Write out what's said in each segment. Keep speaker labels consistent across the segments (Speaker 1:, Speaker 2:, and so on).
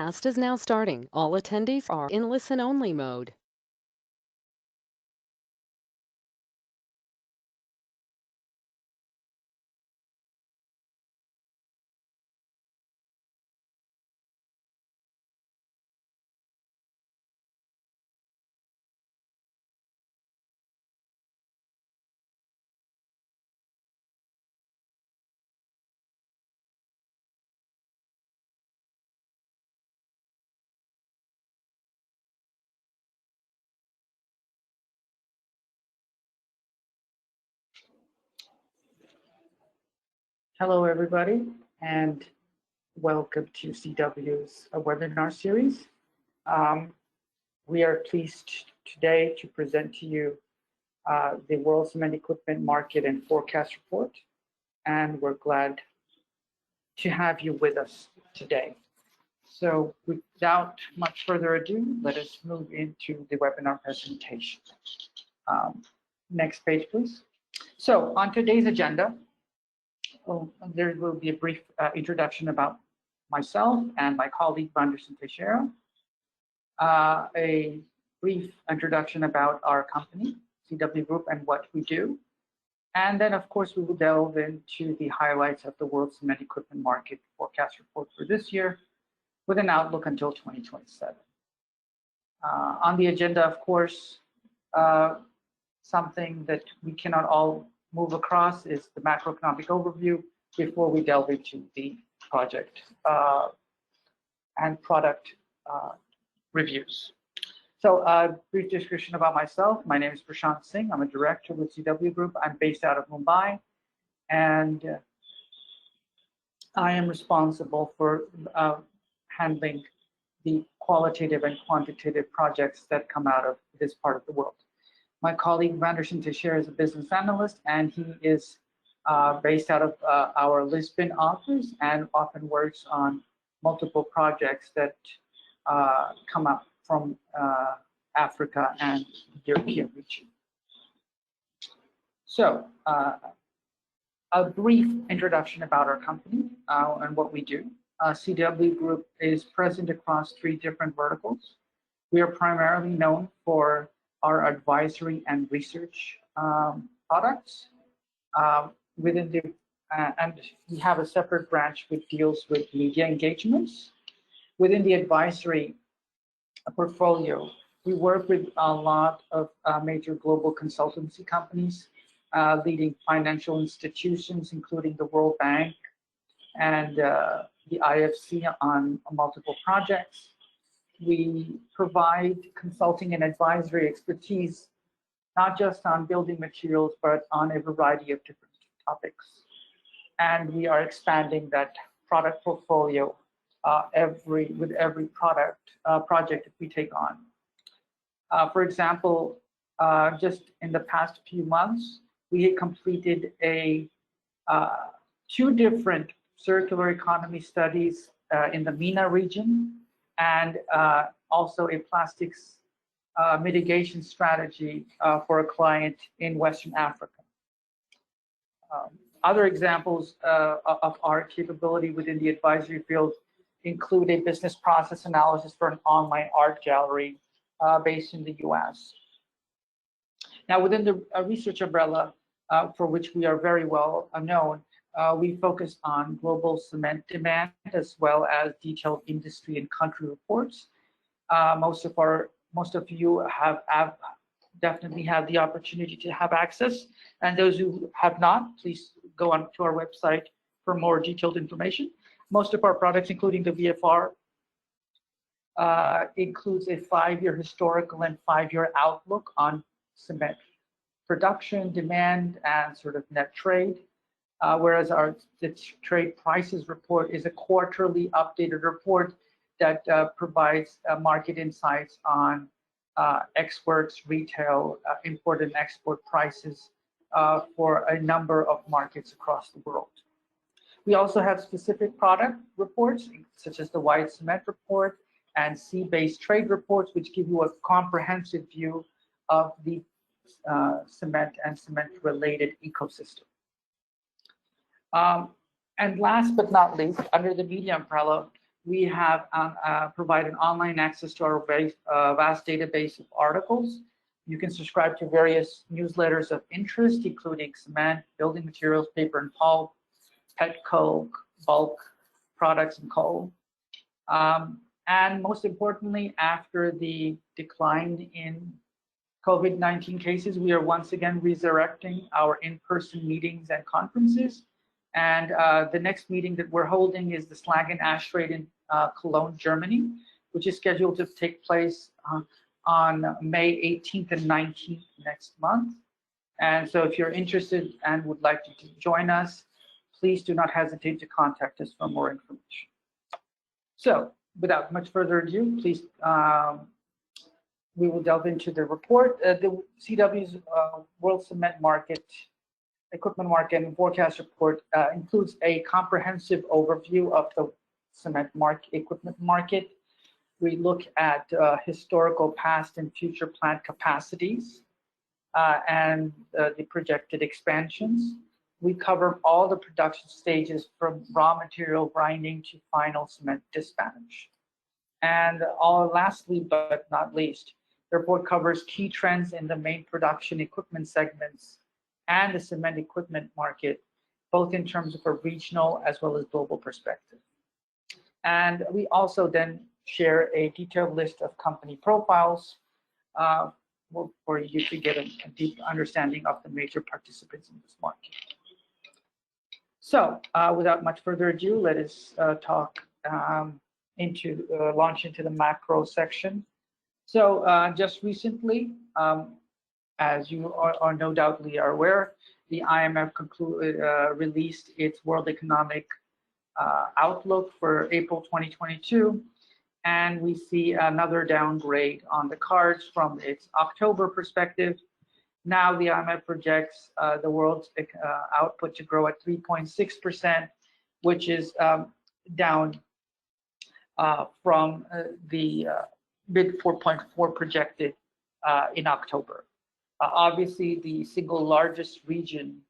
Speaker 1: webcast is now starting. All attendees are in listen-only mode.
Speaker 2: Hello, everybody, and welcome to CW's webinar series. We are pleased today to present to you the World Cement Equipment Market and Forecast Report, and we're glad to have you with us today. So without much further ado, let us move into the webinar presentation. Next page, please. So on today's agenda, there will be a brief introduction about myself and my colleague, Vanderson Teixeira, a brief introduction about our company, CW Group, and what we do. And then, of course, we will delve into the highlights of the World Cement Equipment Market Forecast Report for this year with an outlook until 2027. On the agenda, of course, something that we cannot all move across is the macroeconomic overview before we delve into the project and product reviews. So a brief description about myself. My name is Prashant Singh. I'm a director with CW Group. I'm based out of Mumbai, and I am responsible for handling the qualitative and quantitative projects that come out of this part of the world. My colleague Vanderson Teixeira is a business analyst, and he is based out of our Lisbon office and often works on multiple projects that come up from Africa and the European region. So a brief introduction about our company and what we do. CW Group is present across 3 different verticals. We are primarily known for our advisory and research products within the, and we have a separate branch which deals with media engagements. Within the advisory portfolio, we work with a lot of major global consultancy companies, leading financial institutions, including the World Bank and the IFC on multiple projects. We provide consulting and advisory expertise, not just on building materials, but on a variety of different topics. And we are expanding that product portfolio with every project that we take on. For example, just in the past few months, we completed 2 different circular economy studies in the MENA region, and also a plastics mitigation strategy for a client in Western Africa. Other examples of our capability within the advisory field include a business process analysis for an online art gallery based in the US. Now, within the research umbrella, for which we are very well known, we focus on global cement demand as well as detailed industry and country reports. Most of you have definitely had the opportunity to have access, and those who have not, please go on to our website for more detailed information. Most of our products, including the VFR, includes a 5-year historical and 5-year outlook on cement production, demand, and sort of net trade. Whereas the trade prices report is a quarterly updated report that provides market insights on exports, retail, import and export prices for a number of markets across the world. We also have specific product reports, such as the white cement report and sea-based trade reports, which give you a comprehensive view of the cement and cement-related ecosystem. And last but not least, under the media umbrella, we have provided online access to our vast database of articles. You can subscribe to various newsletters of interest, including cement, building materials, paper and pulp, pet coke, bulk products, and coal. And most importantly, after the decline in COVID-19 cases, we are once again resurrecting our in-person meetings and conferences. And the next meeting that we're holding is the Slag and Ash Trade in Cologne, Germany, which is scheduled to take place on May 18th and 19th next month. And so if you're interested and would like to join us, please do not hesitate to contact us for more information. So without much further ado, please, we will delve into the report. The CW's World Cement Market, Equipment Market and Forecast Report includes a comprehensive overview of the cement equipment market. We look at historical past and future plant capacities and the projected expansions. We cover all the production stages from raw material grinding to final cement dispatch. And lastly, but not least, the report covers key trends in the main production equipment segments and the cement equipment market, both in terms of a regional as well as global perspective. And we also then share a detailed list of company profiles for you to get a deep understanding of the major participants in this market. So without much further ado, let us launch into the macro section. So just recently, as you are no doubtly are aware, the IMF released its World Economic Outlook for April 2022, and we see another downgrade on the cards from its October perspective. Now the IMF projects the world's output to grow at 3.6%, which is down from the mid 4.4 projected in October. Obviously, the single largest reason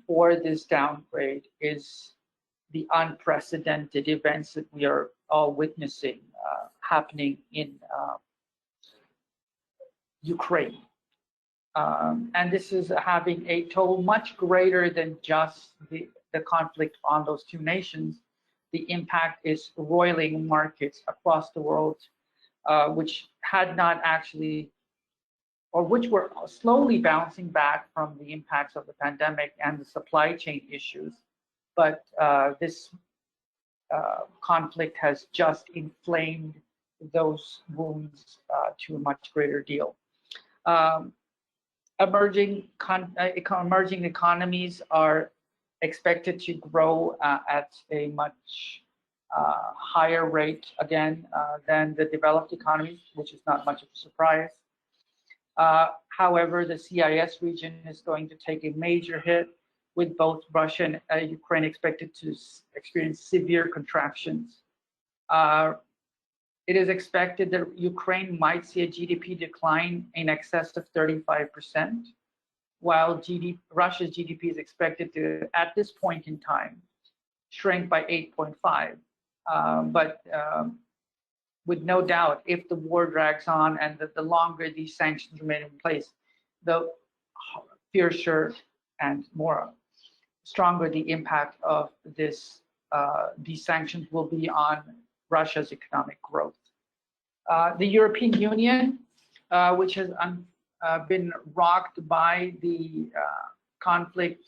Speaker 2: for this downgrade is the unprecedented events that we are all witnessing happening in Ukraine. And this is having a toll much greater than just the conflict on those two nations. The impact is roiling markets across the world, which had not actually, or which were slowly bouncing back from the impacts of the pandemic and the supply chain issues. But this conflict has just inflamed those wounds to a much greater deal. Emerging economies are expected to grow at a much higher rate again than the developed economies, which is not much of a surprise. However, the CIS region is going to take a major hit, with both Russia and Ukraine expected to experience severe contractions. It is expected that Ukraine might see a GDP decline in excess of 35%, while Russia's GDP is expected to, at this point in time, shrink by 8.5. But with no doubt, if the war drags on and the longer these sanctions remain in place, the fiercer and more stronger the impact of these sanctions will be on Russia's economic growth. The European Union, which has been rocked by the conflict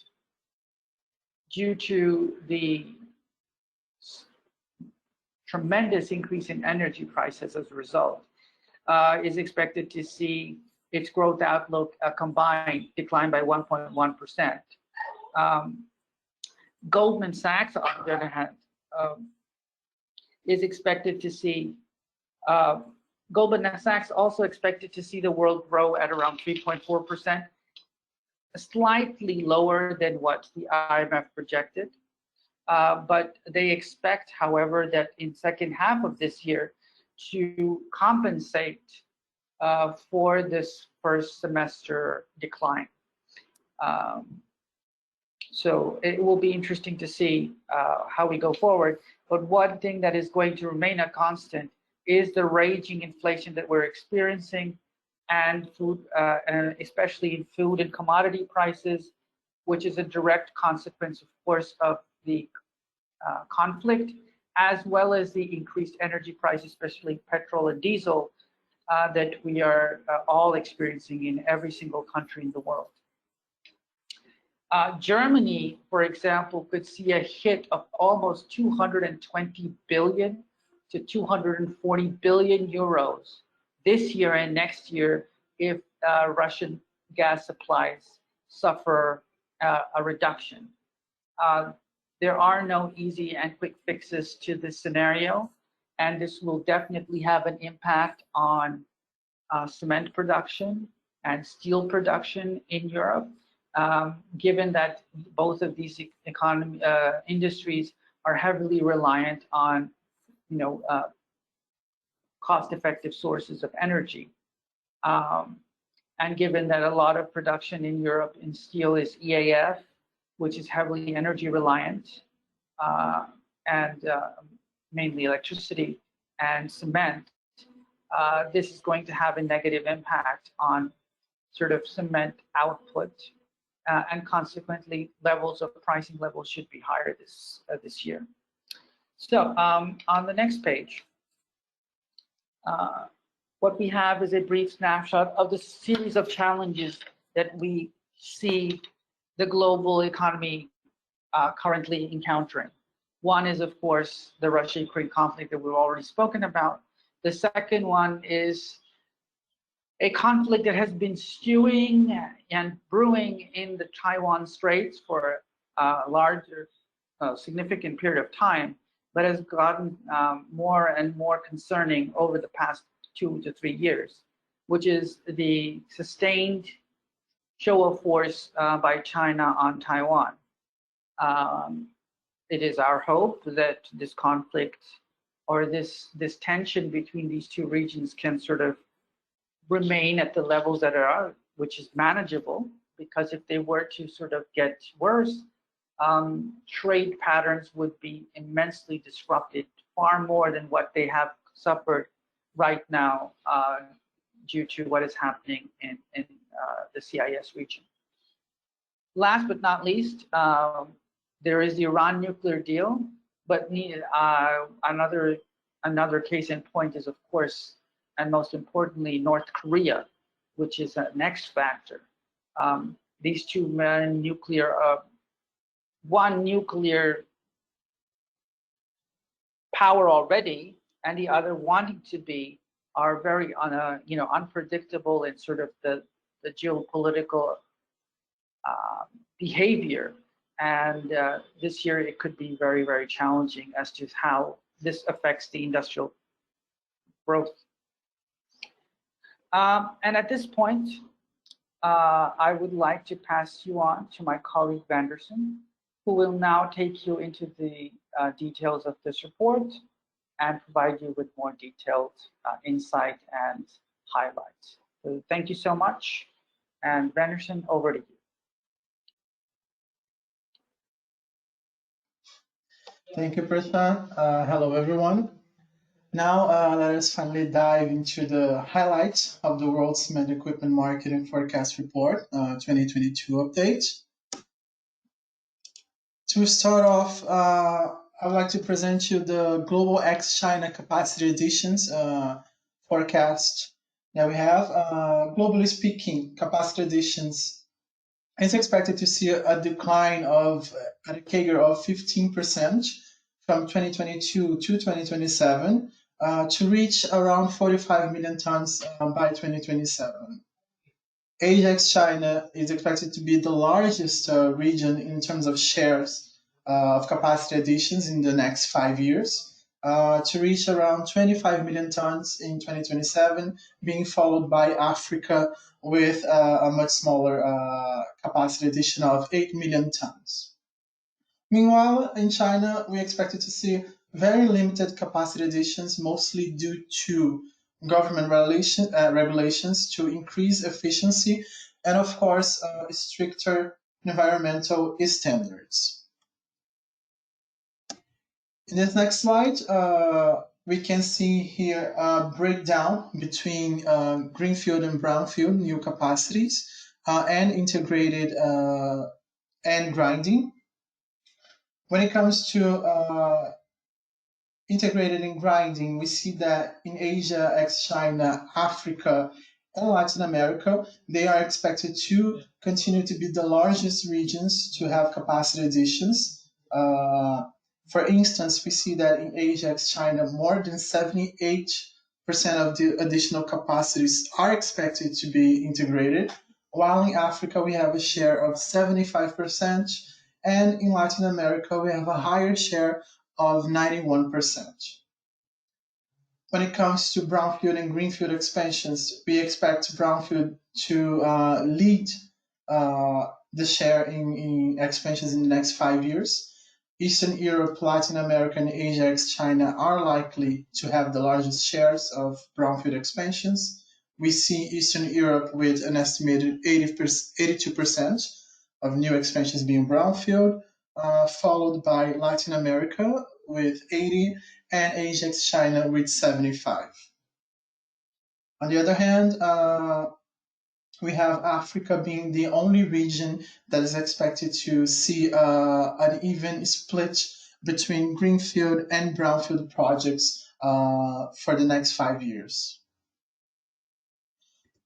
Speaker 2: due to the tremendous increase in energy prices as a result, is expected to see its growth outlook combined decline by 1.1%. Goldman Sachs, on the other hand, is expected to see, Goldman Sachs also expected to see the world grow at around 3.4%, slightly lower than what the IMF projected. But they expect, however, that in second half of this year to compensate for this first semester decline. So it will be interesting to see how we go forward. But one thing that is going to remain a constant is the raging inflation that we're experiencing, and especially in food and commodity prices, which is a direct consequence, of course, of the conflict, as well as the increased energy prices, especially petrol and diesel, that we are all experiencing in every single country in the world. Germany, for example, could see a hit of almost 220 billion to 240 billion euros this year and next year if Russian gas supplies suffer a reduction. There are no easy and quick fixes to this scenario, and this will definitely have an impact on cement production and steel production in Europe, given that both of these industries are heavily reliant on, cost-effective sources of energy. And given that a lot of production in Europe in steel is EAF, which is heavily energy reliant, and mainly electricity, and cement, this is going to have a negative impact on sort of cement output, and consequently pricing levels should be higher this year. So on the next page, what we have is a brief snapshot of the series of challenges that we see the global economy currently encountering. One is, of course, the Russia-Ukraine conflict that we've already spoken about. The second one is a conflict that has been stewing and brewing in the Taiwan Straits for a larger, significant period of time, but has gotten more and more concerning over the past 2 to 3 years, which is the sustained show of force by China on Taiwan. It is our hope that this conflict or this tension between these two regions can sort of remain at the levels that are, which is manageable, because if they were to sort of get worse, trade patterns would be immensely disrupted, far more than what they have suffered right now due to what is happening in the CIS region. Last but not least, there is the Iran nuclear deal, but another case in point is, of course, and most importantly, North Korea, which is a next factor. These two men one nuclear power already, and the other wanting to be, are very unpredictable in sort of the geopolitical behavior. And this year it could be very, very challenging as to how this affects the industrial growth. And at this point, I would like to pass you on to my colleague Vanderson, who will now take you into the details of this report and provide you with more detailed insight and highlights. So thank you so much. And Vanderson, over to you.
Speaker 3: Thank you, Prashant. Hello, everyone. Now, let us finally dive into the highlights of the World Cement Equipment Market and Forecast Report 2022 update. To start off, I would like to present you the global ex-China capacity additions forecast that we have. Globally speaking, capacity additions is expected to see a decline of at a CAGR of 15% from 2022 to 2027 to reach around 45 million tons by 2027. Asia ex-China is expected to be the largest region in terms of shares of capacity additions in the next 5 years, to reach around 25 million tons in 2027, being followed by Africa with a much smaller capacity addition of 8 million tons. Meanwhile, in China, we expected to see very limited capacity additions, mostly due to government regulations to increase efficiency and, of course, stricter environmental standards. In this next slide, we can see here a breakdown between Greenfield and Brownfield new capacities and integrated and grinding. When it comes to integrated and grinding, we see that in Asia, ex-China, Africa, and Latin America, they are expected to continue to be the largest regions to have capacity additions. For instance, we see that in Asia, ex-China, more than 78% of the additional capacities are expected to be integrated, while in Africa, we have a share of 75%, and in Latin America, we have a higher share of 91%. When it comes to brownfield and greenfield expansions, we expect brownfield to lead the share in expansions in the next 5 years. Eastern Europe, Latin America, and Asia ex-China are likely to have the largest shares of brownfield expansions. We see Eastern Europe with an estimated 82% of new expansions being brownfield, followed by Latin America with 80 and Asia China with 75. On the other hand, we have Africa being the only region that is expected to see an even split between greenfield and brownfield projects for the next 5 years.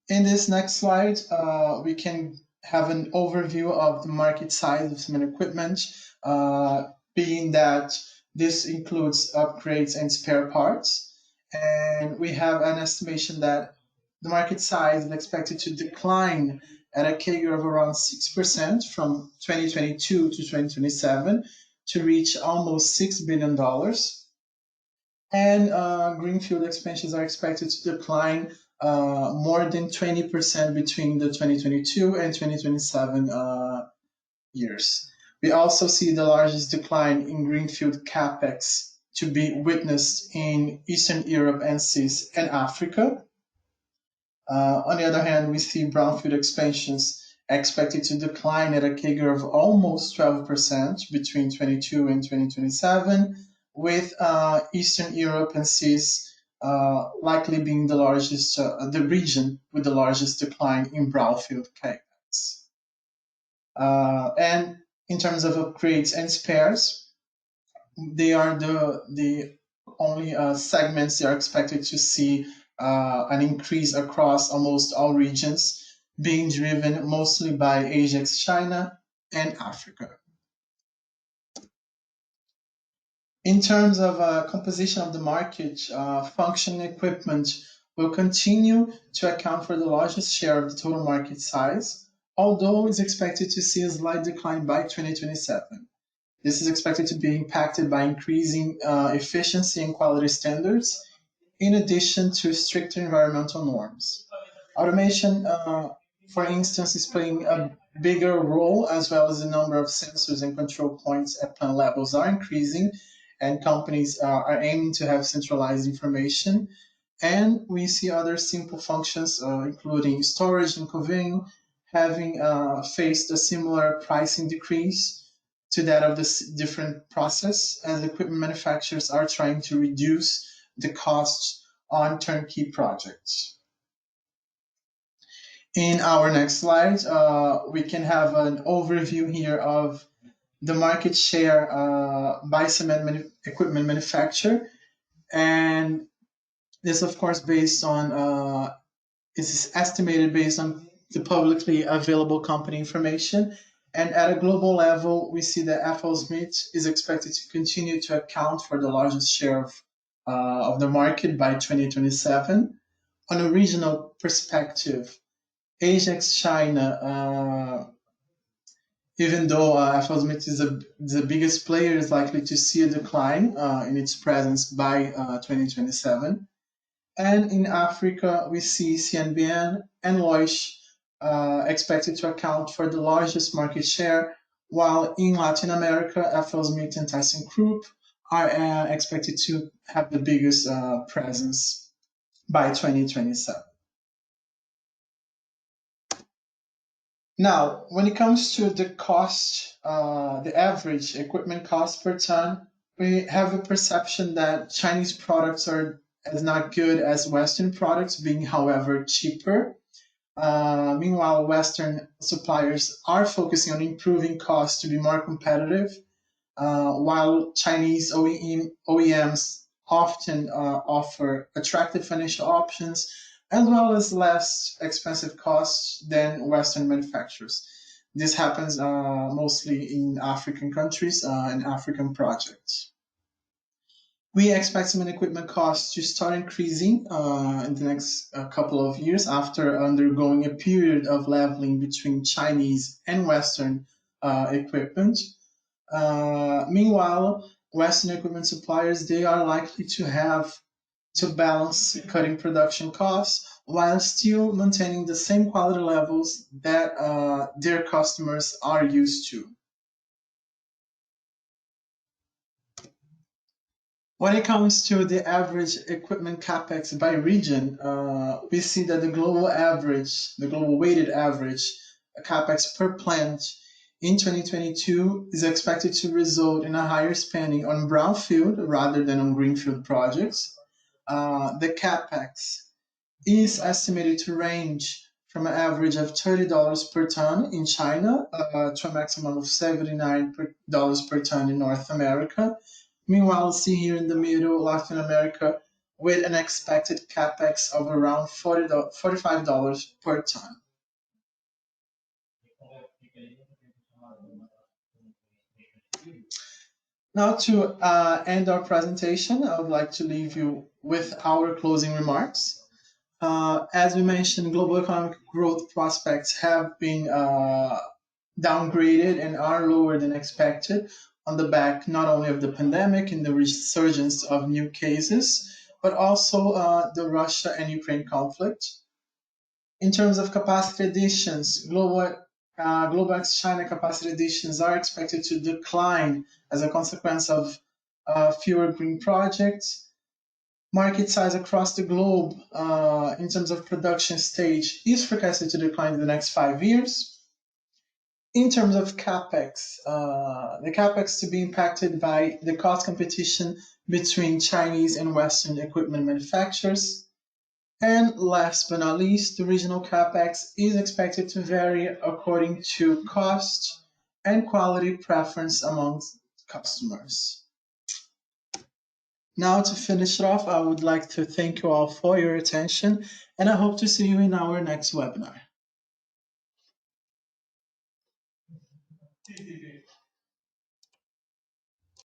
Speaker 3: In this next slide, we can have an overview of the market size of cement equipment, being that this includes upgrades and spare parts. And we have an estimation that the market size is expected to decline at a CAGR of around 6% from 2022 to 2027 to reach almost $6 billion. And greenfield expansions are expected to decline more than 20% between the 2022 and 2027 years. We also see the largest decline in greenfield Capex to be witnessed in Eastern Europe and CIS and Africa. On the other hand, we see brownfield expansions expected to decline at a CAGR of almost 12% between 22 and 2027, with Eastern Europe and CIS likely being the largest, the region with the largest decline in brownfield Capex. And in terms of upgrades and spares, they are the only segments that are expected to see an increase across almost all regions, being driven mostly by Asia, China, and Africa. In terms of composition of the market, functioning equipment will continue to account for the largest share of the total market size, although it's expected to see a slight decline by 2027. This is expected to be impacted by increasing efficiency and quality standards, in addition to stricter environmental norms. Automation, for instance, is playing a bigger role, as well as the number of sensors and control points at plant levels are increasing, and companies are aiming to have centralized information. And we see other simple functions, including storage and conveying, having faced a similar pricing decrease to that of this different process, as equipment manufacturers are trying to reduce the costs on turnkey projects. In our next slide, we can have an overview here of the market share by cement equipment manufacturer. And this, of course, based on, is estimated based on the publicly available company information. And at a global level, we see that FLSmidth is expected to continue to account for the largest share of the market by 2027. On a regional perspective, Asia ex China, even though FLSmidth is the biggest player, is likely to see a decline in its presence by 2027. And in Africa, we see CNBN and Loish expected to account for the largest market share, while in Latin America, FLSmidth and ThyssenKrupp are expected to have the biggest presence by 2027. Now, when it comes to the cost, the average equipment cost per ton, we have a perception that Chinese products are as not good as Western products, being, however, cheaper. Meanwhile, Western suppliers are focusing on improving costs to be more competitive, while Chinese OEMs often offer attractive financial options as well as less expensive costs than Western manufacturers. This happens mostly in African countries and African projects. We expect cement equipment costs to start increasing in the next couple of years after undergoing a period of leveling between Chinese and Western equipment. Meanwhile, Western equipment suppliers they are likely to have to balance cutting production costs while still maintaining the same quality levels that their customers are used to. When it comes to the average equipment capex by region, we see that the global weighted average capex per plant in 2022 is expected to result in a higher spending on brownfield rather than on greenfield projects. The capex is estimated to range from an average of $30 per ton in China to a maximum of $79 per ton in North America. Meanwhile, see here in the middle, Latin America, with an expected capex of around $45 per ton. Now, to end our presentation, I would like to leave you with our closing remarks. As we mentioned, global economic growth prospects have been downgraded and are lower than expected on the back not only of the pandemic and the resurgence of new cases, but also the Russia and Ukraine conflict. In terms of capacity additions, global ex-China capacity additions are expected to decline as a consequence of fewer green projects. Market size across the globe in terms of production stage is forecasted to decline in the next 5 years. In terms of capex, the capex to be impacted by the cost competition between Chinese and Western equipment manufacturers. And last but not least, the regional capex is expected to vary according to cost and quality preference amongst customers. Now, to finish it off, I would like to thank you all for your attention, and I hope to see you in our next webinar.